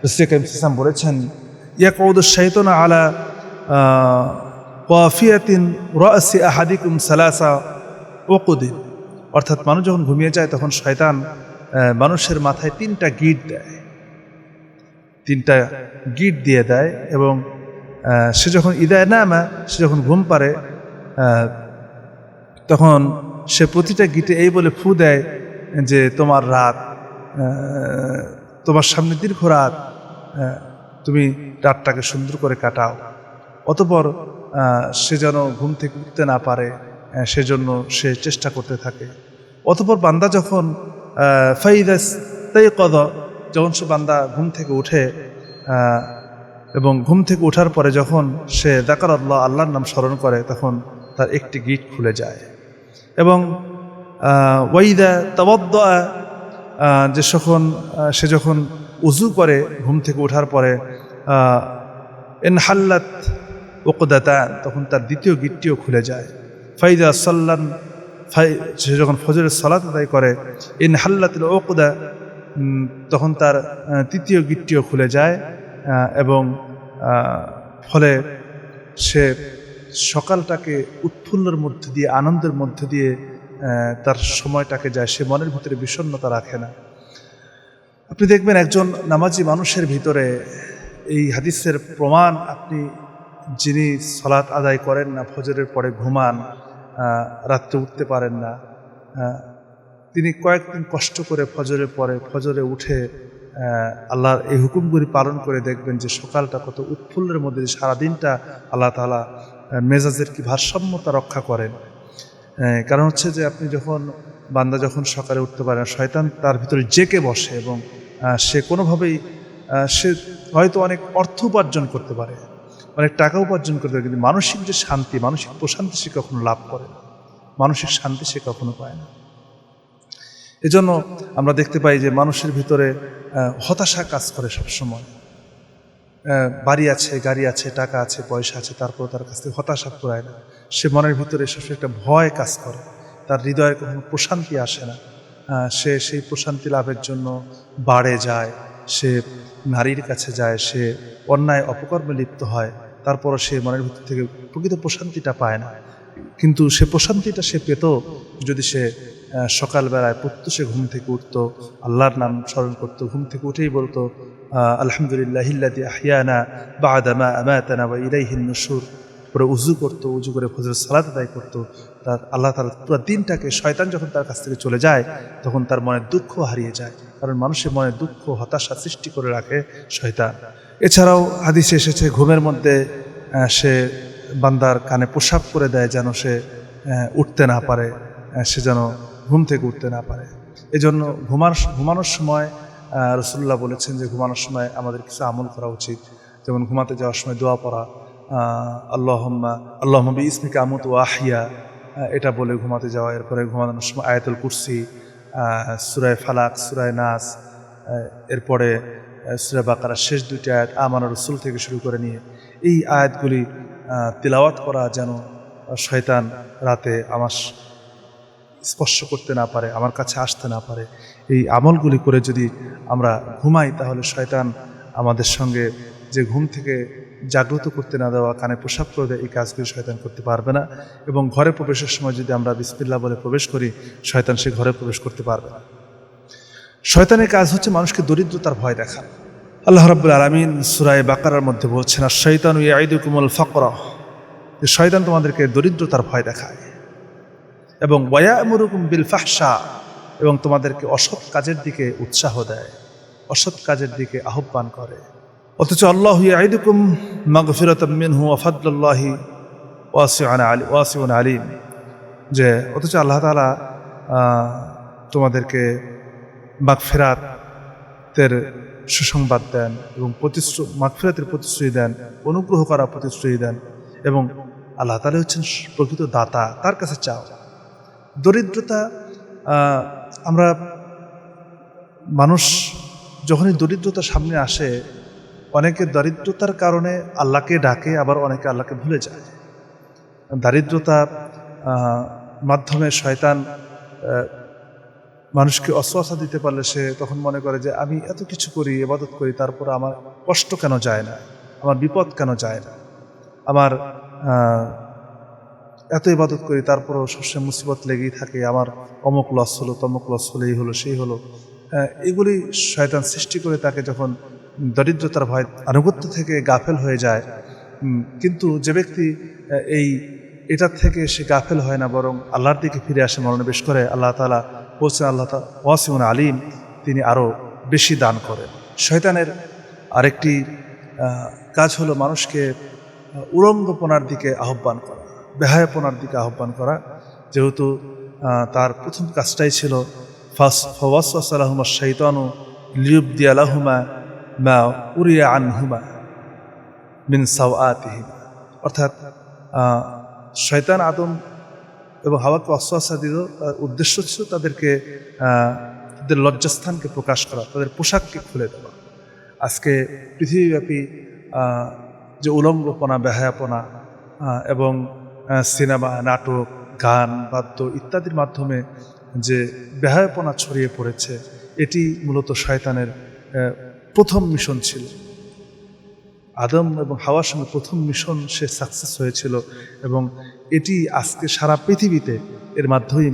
রাসূল কারীম সাল্লাল্লাহু আলাইহি ওয়াসাল্লাম বলেছেন, ইয়াকুদুশ শাইতানু আলা কাফিয়াতিন রাসি আহাদিকুম সালাসা ওয়াকুদিন। অর্থাৎ মানুষ যখন ঘুমিয়ে যায় তখন শয়তান মানুষের মাথায় 3টা গিট দেয়, 3টা গিট দিয়ে দেয়, এবং সে যখন সে যখন ঘুম পারে, তখন সে প্রতিটা গিটে এই বলে ফু দেয় যে তোমার রাত, তোমার সামনে দীর্ঘ রাত, তুমি রাতটাকে সুন্দর করে কাটাও। অতঃপর সে যেন ঘুম থেকে উঠতে না পারে, সেজন্য সে চেষ্টা করতে থাকে। অতঃপর বান্দা যখন যখন সে বান্দা ঘুম থেকে উঠে, এবং ঘুম থেকে ওঠার পরে যখন সে যাকারাল্লাহ, আল্লাহর নাম স্মরণ করে, তখন তার একটি গিট খুলে যায়। এবং ওয়াইদা তাওয়াদ্দা, যে সে যখন উযু করে ঘুম থেকে ওঠার পরে, ইনহাল্লাত উকদাতান, তখন তার দ্বিতীয় গিটটিও খুলে যায়। ফাইদা সাল্লান, সে যখন ফজরের সালাত আদায় করে, ইনহাল্লাতুল উকদা, তখন তার তৃতীয় গিটটিও খুলে যায়, এবং ফলে সে সকালটাকে উৎফুল্লের মধ্যে দিয়ে, আনন্দের মধ্যে দিয়ে তার সময়টাকে যায়, সে মনের ভিতরে বিষণ্ণতা রাখে না। আপনি দেখবেন একজন নামাজি মানুষের ভিতরে এই হাদিসের প্রমাণ, আপনি যিনি সালাত আদায় করেন না, ফজরের পরে ঘুমান, রাত্রে উঠতে পারেন না, তিনি কয়েকদিন কষ্ট করে ফজরে উঠে আল্লাহর এই হুকুমগুলি পালন করে দেখবেন যে সকালটা কত উৎফুল্লের মধ্যে, সারাদিনটা আল্লাহ তাআলা মেজাজের কি ভারসাম্যতা রক্ষা করেন। কারণ হচ্ছে যে আপনি বান্দা যখন সকালে উঠতে পারে না, শয়তান তার ভিতরে জেকে বসে এবং সে কোনোভাবেই সে হয়তো অনেক অর্থ উপার্জন করতে পারে, অনেক টাকা উপার্জন করতে পারে, কিন্তু মানসিক যে শান্তি, মানসিক প্রশান্তি সে কখনো লাভ করে না, মানসিক শান্তি সে কখনো পায় না। এজন্য আমরা দেখতে পাই যে মানুষের ভিতরে হতাশা কাজ করে সবসময়। বাড়ি আছে, গাড়ি আছে, টাকা আছে, পয়সা আছে, তারপর তার কাছ থেকে হতাশা পুরায় না। সে মনের ভিতরে সবসময় একটা ভয় কাজ করে, তার হৃদয়ে কখনো প্রশান্তি আসে না। সে সেই প্রশান্তি লাভের জন্য বাড়ে যায়, সে নারীর কাছে যায়, সে অন্যায় অপকর্মে লিপ্ত হয়, তারপরও সে মনের ভিতর থেকে প্রকৃত প্রশান্তিটা পায় না। কিন্তু সে প্রশান্তিটা সে পেত যদি সে সকালবেলায় প্রত্যুষে ঘুম থেকে উঠত, আল্লাহর নাম স্মরণ করত, ঘুম থেকে উঠেই বলতো আলহামদুলিল্লাহিল্লাযী আহইয়ানা বা'দা মা আমাতানা ওয়া ইলাইহিন নুশুর, পরে উজু করতো, উজু করে ফজরের সালাত আদায় করতো। তার আল্লাহ তাআলা পুরো দিনটাকে, শয়তান যখন তার কাছ থেকে চলে যায় তখন তার মনের দুঃখ হারিয়ে যায়, কারণ মানুষের মনে দুঃখ, হতাশা সৃষ্টি করে রাখে শয়তান। এছাড়াও হাদিসে এসেছে ঘুমের মধ্যে সে বান্দার কানে প্রসাব করে দেয় যেন সে উঠতে না পারে, সে যেন ঘুম থেকে উঠতে না পারে। এজন্য ঘুমানোর সময় রাসূলুল্লাহ বলেছেন যে ঘুমানোর সময় আমাদের কিছু আমল করা উচিত। যেমন ঘুমাতে যাওয়ার সময় দোয়া পড়া, আল্লাহুম্মা বিইসমিকা আমুতু ওয়া আহইয়া, এটা বলে ঘুমাতে যাওয়া। এরপরে ঘুমানোর সময় আয়াতুল কুরসি, সূরা ফালাক, সূরা নাস, এরপরে সূরা বাকারার শেষ দুটি আয়াত আমানা রাসূল থেকে শুরু করে নিয়ে এই আয়াতগুলি তিলাওয়াত করা, যেন শয়তান রাতে আমার স্পর্শ করতে না পারে, আমার কাছে আসতে না পারে। এই আমলগুলি করে যদি আমরা ঘুমাই তাহলে শয়তান আমাদের সঙ্গে যে ঘুম থেকে জাগ্রত করতে না দেওয়া, কানে প্রসাব করে দেয়, এই কাজগুলি শয়তান করতে পারবে না। এবং ঘরে প্রবেশের সময় যদি আমরা বিসমিল্লাহ বলে প্রবেশ করি, শয়তান সে ঘরে প্রবেশ করতে পারবে না। শয়তানের কাজ হচ্ছে মানুষকে দরিদ্রতার ভয় দেখানো। আল্লাহ রাব্বুল আলামিন সূরা বাকারার মধ্যে বলছেন, আশ-শাইতানু ইয়াইদুকুমুল ফাকরা, যে শয়তান তোমাদেরকে দরিদ্রতার ভয় দেখায়, এবং ওয়ায়ামুরুকুম বিল ফাহশা, এবং তোমাদেরকে অসৎ কাজের দিকে উৎসাহ দেয়, অসৎ কাজের দিকে আহ্বান করে। অথচ আল্লাহু ইয়াইদুকুম মাগফিরাতাম মিনহু ওয়া ফাদলুল্লাহি ওয়াসিউন আলিম, যে অথচ আল্লাহ তাআলা তোমাদেরকে মাগফিরাতের সুসংবাদ দেন এবং মাগফিরাতের প্রতিশ্রুতি দেন, অনুগ্রহ করার প্রতিশ্রুতি দেন, এবং আল্লাহ তাআলা হচ্ছেন প্রকৃত দাতা, তার কাছে চাও। দরিদ্রতা, আমরা মানুষ যখনই দরিদ্রতা সামনে আসে, অনেকে দরিদ্রতার কারণে আল্লাহকে ডাকে, আবার অনেকে আল্লাহকে ভুলে যায়। দারিদ্রতার মাধ্যমে শয়তান মানুষকে অসওয়াসা দিতে পারলে সে তখন মনে করে যে আমি এত কিছু করি, ইবাদত করি, তারপর আমার কষ্ট কেন যায় না, আমার বিপদ কেন যায় না, আমার এত ইবাদত করি তারপরও সবসময় মুসিবত লেগেই থাকে, আমার অমুক লস হলো, তমুক লস হলো, এই হলো, সেই হলো। এগুলি শয়তান সৃষ্টি করে তাকে যখন দরিদ্রতার ভয়, আনুগত্য থেকে গাফেল হয়ে যায়। কিন্তু যে ব্যক্তি এটার থেকে সে গাফেল হয় না, বরং আল্লাহর দিকে ফিরে আসে, মনোনিবেশ করে, আল্লাহ তাআলা বলছেন আল্লাহ ওয়াসিউন আলিম, তিনি আরও বেশি দান করেন। শয়তানের আরেকটি কাজ হলো মানুষকে উলঙ্গপনার দিকে আহ্বান করা, বেহায়াপনার দিকে আহ্বান করা। যেহেতু তার প্রথম কাজটাই ছিল ফাওয়াসওয়াসা লাহুমা শাইতানু লিইউবদিয়া লাহুমা মা উরিয়া আনহুমা মিন সাওআতিহিমা, অর্থাৎ শয়তান আদম এবং হাওয়াকে ওয়াসওয়াসা দিল, তার উদ্দেশ্য ছিল তাদের লজ্জাস্থানকে প্রকাশ করা, তাদের পোশাককে খুলে দেওয়া। আজকে পৃথিবীব্যাপী যে উলঙ্গপনা, বেহায়াপনা এবং সিনেমা, নাটক, গান, বাদ্য ইত্যাদির মাধ্যমে যে বেহায়াপনা ছড়িয়ে পড়েছে, এটি মূলত শয়তানের প্রথম মিশন ছিল। আদম এবং হাওয়ার সঙ্গে প্রথম মিশন সে সাকসেস হয়েছিল, এবং এটি আজকে সারা পৃথিবীতে এর মাধ্যমেই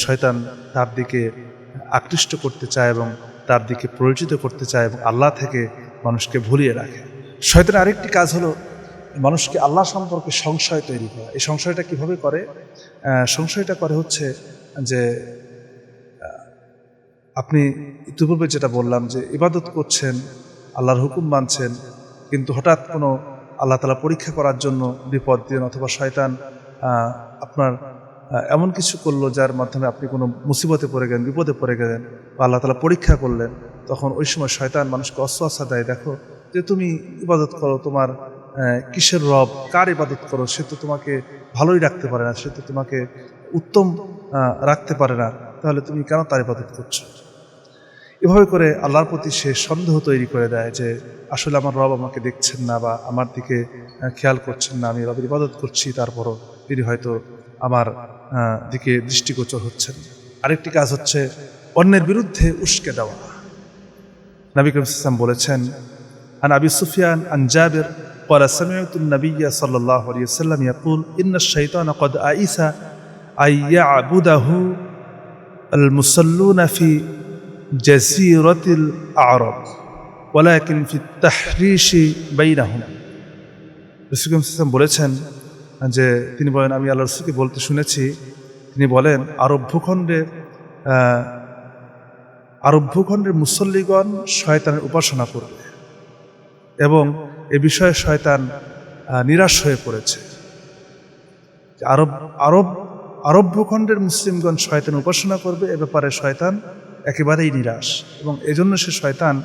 শয়তান তার দিকে আকৃষ্ট করতে চায় এবং তার দিকে পরিচিত করতে চায় এবং আল্লাহ থেকে মানুষকে ভুলিয়ে রাখে। শয়তানের আরেকটি কাজ হলো মানুষকে আল্লাহ সম্পর্কে সংশয় তৈরি করা। এই সংশয়টা কিভাবে করে? সংশয়টা করে হচ্ছে যে আপনি ইতিপূর্বে যেটা বললাম যে ইবাদত করছেন, আল্লাহর হুকুম মানছেন, কিন্তু হঠাৎ কোনো আল্লাহ তাআলা পরীক্ষা করার জন্য বিপদ দিন অথবা শয়তান আপনার এমন কিছু করলো যার মাধ্যমে আপনি কোনো মুসিবতে পড়ে গেলেন, বিপদে পড়ে গেলেন, বা আল্লাহ তাআলা পরীক্ষা করলেন, তখন ওই সময় শয়তান মানুষকে অসওয়াসা দেয়, দেখো যে তুমি ইবাদত করো, তোমার কিসের রব, কার ইবাদত করো, সে তো তোমাকে ভালোই রাখতে পারে না, সে তো তোমাকে উত্তম রাখতে পারে না, তাহলে তুমি কেন তার ইবাদত করছো? এভাবে করে আল্লাহর প্রতি সে সন্দেহ তৈরি করে দেয় যে আসলে আমার রব আমাকে দেখছেন না বা আমার দিকে খেয়াল করছেন না, আমি রবের ইবাদত করছি, তারপরও তিনি হয়তো আমার দিকে দৃষ্টিগোচর হচ্ছেন। আরেকটি কাজ হচ্ছে অন্যের বিরুদ্ধে উস্কে দেওয়া। নবী করিম সাল্লাল্লাহু আলাইহি ওয়াসাল্লাম বলেছেন, আন আবি সুফিয়ান আন জাবির قال سمعت النبي صلى الله عليه وسلم يقول إن الشيطان قد آئس أن يعبده المصلون في جزيرة الأعراب ولكن في التحريش بينهم। রাসূল সাল্লাল্লাহু আলাইহি ওয়াসাল্লাম বলেছেন যে তিনি বলেন, আমি আল্লাহর রাসূলকে বলতে শুনেছি, তিনি বলেন আরব ভূখণ্ডের মুসল্লিগণ শয়তানের উপাসনা করবে এবং এ বিষয়ে শয়তান নিরাশ হয়ে পড়েছে। আরব ভূখণ্ডের মুসলিমগণ শয়তানের উপাসনা করবে, এ ব্যাপারে শয়তান একেবারেই নিরাশ, এবং এজন্য সে শয়তান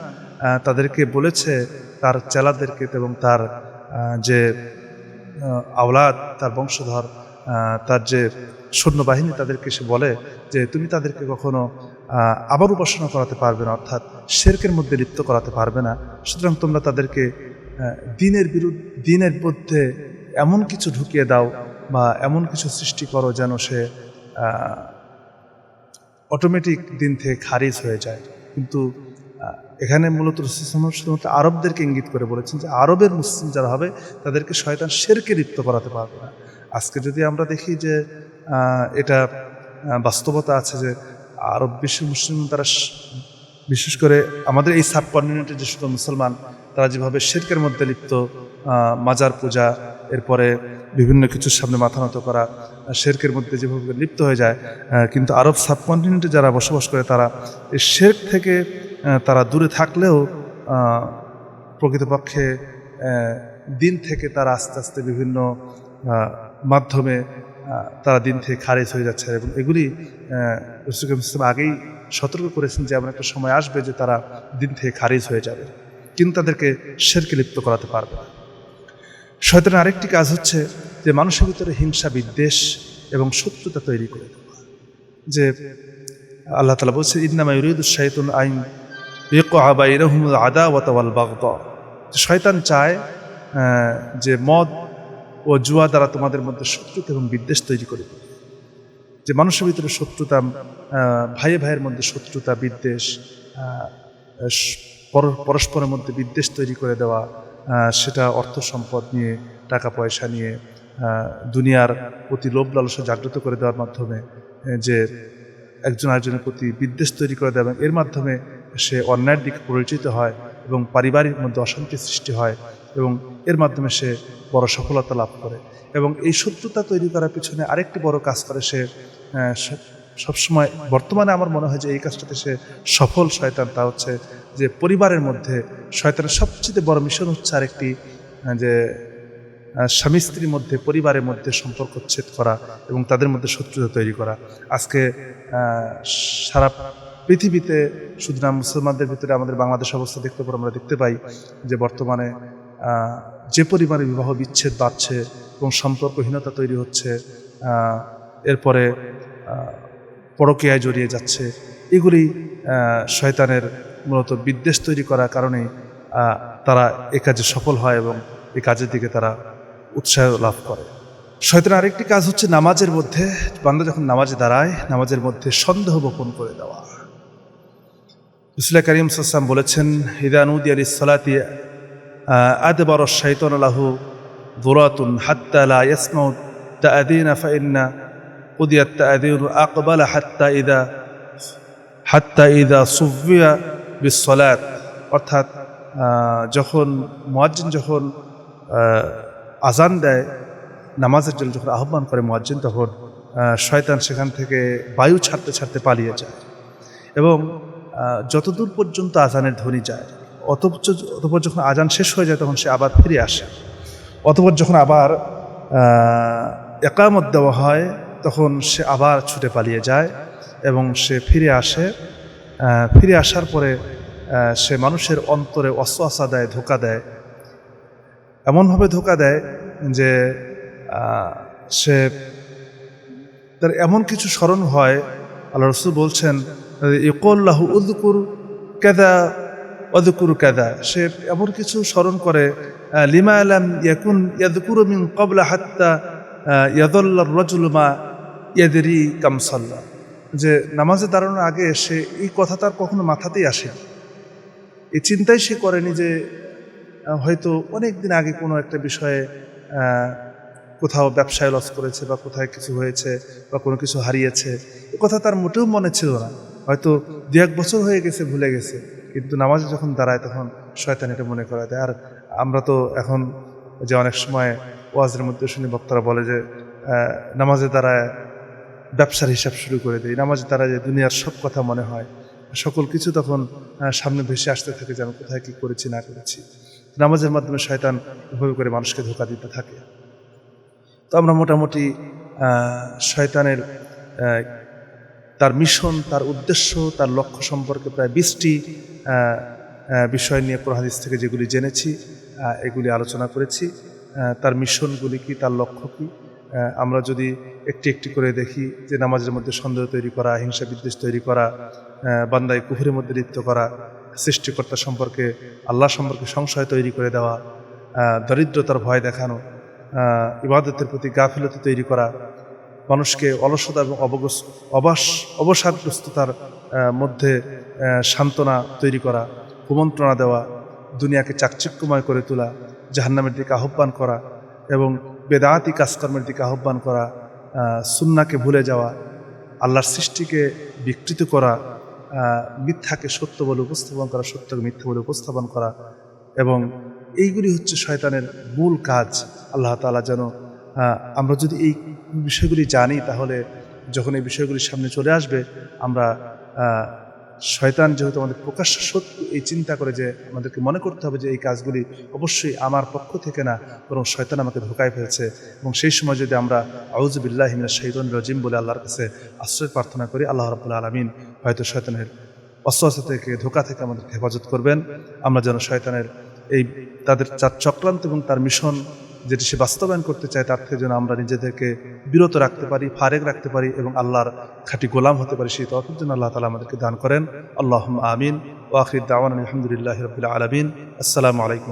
তাদেরকে বলেছে, তার চেলাদেরকে এবং তার যে আওলাদ, তার বংশধর, তার যে সৈন্যবাহিনী, তাদেরকে সে বলে যে তুমি তাদেরকে কখনো আবার উপাসনা করাতে পারবে না, অর্থাৎ শিরকের মধ্যে লিপ্ত করাতে পারবে না। সুতরাং তোমরা তাদেরকে দিনের মধ্যে এমন কিছু ঢুকিয়ে দাও বা এমন কিছু সৃষ্টি করো যেন সে অটোমেটিক দিন থেকে খারিজ হয়ে যায়। কিন্তু এখানে মূলত শুধুমাত্র আরবদেরকে ইঙ্গিত করে বলেছেন যে আরবের মুসলিম যারা হবে তাদেরকে শয়তান শিরকে লিপ্ত করাতে পারবে না। আজকে যদি আমরা দেখি যে এটা বাস্তবতা আছে যে আরব বিশ্বের মুসলিম, তারা বিশেষ করে আমাদের এই সাবকন্টিনেন্টের যে সকল মুসলমান, তারা যেভাবে শিরকের মধ্যে লিপ্ত, মাজার পূজা, এরপরে বিভিন্ন কিছুর সামনে মাথা নত করা, শিরকের মধ্যে যেভাবে লিপ্ত হয়ে যায়, কিন্তু আরব সাবকন্টিনেন্টে যারা বসবাস করে তারা এই শিরক থেকে তারা দূরে থাকলেও প্রকৃতপক্ষে দিন থেকে তারা আস্তে আস্তে বিভিন্ন মাধ্যমে তারা দিন থেকে খারিজ হয়ে যাচ্ছে, এবং এগুলি রাসূল সাল্লাল্লাহু আগেই সতর্ক করেছেন যে এমন একটা সময় আসবে যে তারা দিন থেকে খারিজ হয়ে যাবে, কিন্তু তাদেরকে শিরকে লিপ্ত করাতে পারবে না। শয়তানের আরেকটি কাজ হচ্ছে যে মানুষের ভিতরে হিংসা, বিদ্বেষ এবং শত্রুতা তৈরি করে দেওয়া। যে আল্লাহ তাআলা বলছে, ইন্নামা ইউরিদুশ শাইতানু আন ইউকিআ বাইনাহুমুল আদাওয়াতা ওয়াল বাগদা। শয়তান চায় যে মদ ও জুয়া দ্বারা তোমাদের মধ্যে শত্রুতা এবং বিদ্বেষ তৈরি করে দেবে। যে মানুষের ভিতরে শত্রুতা, ভাইয়ে ভাইয়ের মধ্যে শত্রুতা, বিদ্বেষ, পরস্পরের মধ্যে বিদ্বেষ তৈরি করে দেওয়া, সেটা অর্থ সম্পদ নিয়ে, টাকা পয়সা নিয়ে, দুনিয়ার প্রতি লোভ লালসা জাগ্রত করে দেওয়ার মাধ্যমে যে একজন আরেকজনের প্রতি বিদ্বেষ তৈরি করে দেওয়া, এবং এর মাধ্যমে সে অন্যায়ের দিকে পরিচিত হয় এবং পারিবারিক মধ্যে অশান্তি সৃষ্টি হয়, এবং এর মাধ্যমে সে বড় সফলতা লাভ করে। এবং এই শত্রুতা তৈরি করার পিছনে আরেকটি বড় কাজ করে সে সবসময়, বর্তমানে আমার মনে হয় যে এই কাজটাতে সে সফল শয়তান, তা হচ্ছে যে পরিবারের মধ্যে শয়তানের সবচেয়ে বড় মিশন হচ্ছে আরেকটি, যে স্বামী স্ত্রীর মধ্যে, পরিবারের মধ্যে সম্পর্ক ছেদ করা এবং তাদের মধ্যে শত্রুতা তৈরি করা। আজকে সারা পৃথিবীতে, শুধু না মুসলমানদের ভিতরে, আমাদের বাংলাদেশ অবস্থা দেখতে পর আমরা দেখতে পাই যে বর্তমানে যে পরিমাণে বিবাহ বিচ্ছেদ বাড়ছে এবং সম্পর্কহীনতা তৈরি হচ্ছে, এরপরে পরকীয়ায় জড়িয়ে যাচ্ছে, এগুলি শয়তানের মূলত বিদ্বেষ তৈরি করার কারণেই তারা এ কাজে সফল হয় এবং এই কাজের দিকে তারা উৎসাহ লাভ করে। শয়তানের আরেকটি কাজ হচ্ছে নামাজের মধ্যে, বান্দা যখন নামাজে দাঁড়ায়, নামাজের মধ্যে সন্দেহ বপন করে দেওয়া। রাসূল কারীম সাল্লাল্লাহু আলাইহি ওয়াসাল্লাম বলেছেন, ইযা নুদিয়া লিস-সালাতি আদবারা শাইতানু লাহু দুরাতুন হাত্তা লা ইয়াসমাউ তাআযীনা ফাইন্না কুদিয়াত তাআযীনু আকবালা হাত্তা ইযা সুফিয়া বিসসালাত। অর্থাৎ যখন মুয়াজ্জিন যখন আজান দেয়, নামাজের জন্য যখন আহ্বান করে মুয়াজ্জিন, তখন শয়তান সেখান থেকে বায়ু ছাড়তে ছাড়তে পালিয়ে যায় এবং যতদূর পর্যন্ত আজানের ধ্বনি যায়, অতঃপর যখন আজান শেষ হয়ে যায় তখন সে আবার ফিরে আসে। অতঃপর যখন আবার ইকামত দেওয়া হয় তখন সে আবার ছুটে পালিয়ে যায় এবং সে ফিরে আসে। ফিরে আসার পরে সে মানুষের অন্তরে ওয়াসওয়াসা দেয়, ধোঁকা দেয়, এমনভাবে ধোঁকা দেয় যে সে তার এমন কিছু স্মরণ হয়। আল্লাহ রাসূল বলছেন, ইকুল্লাহু উযকুর কাযা ওয়াযকুরু কাযা, সে এমন কিছু স্মরণ করে লিমা লাম ইয়াকুন ইয়াযকুরু মিন ক্বাবলা হাত্তা ইয়াযাল্লা আর-রাজুলু মা ইয়াদরি কাম সাল্লা, যে নামাজে দাঁড়ানোর আগে সে এই কথা তার কখনো মাথাতেই আসে, এই চিন্তাই সে করেনি যে হয়তো অনেক দিন আগে কোনো একটা বিষয়ে কোথাও ব্যবসায় লস করেছে বা কোথায় কিছু হয়েছে বা কোনো কিছু হারিয়েছে, এ কথা তার মোটেও মনে ছিল না। হয়তো 2-1 বছর হয়ে গেছে, ভুলে গেছে, কিন্তু নামাজে যখন দাঁড়ায় তখন শয়তান এটা মনে করা দেয়। আর আমরা তো এখন যে অনেক সময় ওয়াজের মধ্যে শুনি বক্তারা বলে যে নামাজে দাঁড়ায় ব্যবসার হিসাব শুরু করে দেয়, নামাজে দাঁড়ায় যে দুনিয়ার সব কথা মনে হয়, সকল কিছু তখন সামনে ভেসে আসতে থাকে যে আমি কোথায় কী করেছি না করেছি। নামাজের মাধ্যমে শয়তান এভাবে করে মানুষকে ধোঁকা দিতে থাকে। তো আমরা মোটামুটি শয়তানের তার মিশন, তার উদ্দেশ্য, তার লক্ষ্য সম্পর্কে প্রায় 20টি বিষয় নিয়ে কোরআন হাদিস থেকে যেগুলি জেনেছি এগুলি আলোচনা করেছি। তার মিশনগুলি কি, তার লক্ষ্য কি, আমরা যদি একটি একটি করে দেখি যে নামাজের মধ্যে সন্দেহ তৈরি করা, হিংসা বিদ্বেষ তৈরি করা, বান্দায় কুফরের মধ্যে লিপ্ত করা, সৃষ্টিকর্তা সম্পর্কে, আল্লাহ সম্পর্কে সংশয় তৈরি করে দেওয়া, দরিদ্রতার ভয় দেখানো, ইবাদতের প্রতি গাফিলতি তৈরি করা, মানুষকে অলসতা এবং অবসাদগ্রস্ততার মধ্যে সান্ত্বনা তৈরি করা, কুমন্ত্রণা দেওয়া, দুনিয়াকে চাকচিক্যময় করে তোলা, জাহান্নামের দিকে আহ্বান করা এবং বেদাতি কাজকর্মের দিকে আহ্বান করা, সুন্নাহকে ভুলে যাওয়া, আল্লাহর সৃষ্টিকে বিকৃত করা, মিথ্যাকে সত্য বলে উপস্থাপন করা, সত্যকে মিথ্যা বলে উপস্থাপন করা, এবং এইগুলি হচ্ছে শয়তানের মূল কাজ। আল্লাহ তাআলা যেন আমরা যদি এই বিষয়গুলি জানি, তাহলে যখন এই বিষয়গুলি সামনে চলে আসবে, আমরা শয়তান যেহেতু আমাদের প্রকাশ্য শত্রু, এই চিন্তা করে যে আমাদেরকে মনে করতে হবে যে এই কাজগুলি অবশ্যই আমার পক্ষ থেকে না, বরং শয়তান আমাকে ধোঁকায় ফেলছে। এবং সেই সময় যদি আমরা আউযু বিল্লাহি মিনাশ শাইতানির রাজিম বলে আল্লাহর কাছে আশ্রয় প্রার্থনা করি, আল্লাহ রাব্বুল আলামিন হয়তো শয়তানের ওয়াসওয়াসা থেকে, ধোঁকা থেকে আমাদেরকে হেফাজত করবেন। আমরা যেন শয়তানের এই তাদের চক্রান্ত এবং তার মিশন যেটি সে বাস্তবায়ন করতে চায়, তার থেকে যেন আমরা নিজেদেরকে বিরত রাখতে পারি, ফারেক রাখতে পারি এবং আল্লাহর খাঁটি গোলাম হতে পারি। সেই তৌফিক যেন আল্লাহ তাআলা আমাদেরকে দান করেন। আল্লাহুম্মা আমিন। ওয়া আখির দাওয়ানা আলহামদুলিল্লাহি রাব্বিল আলামিন। আসসালামু আলাইকুম।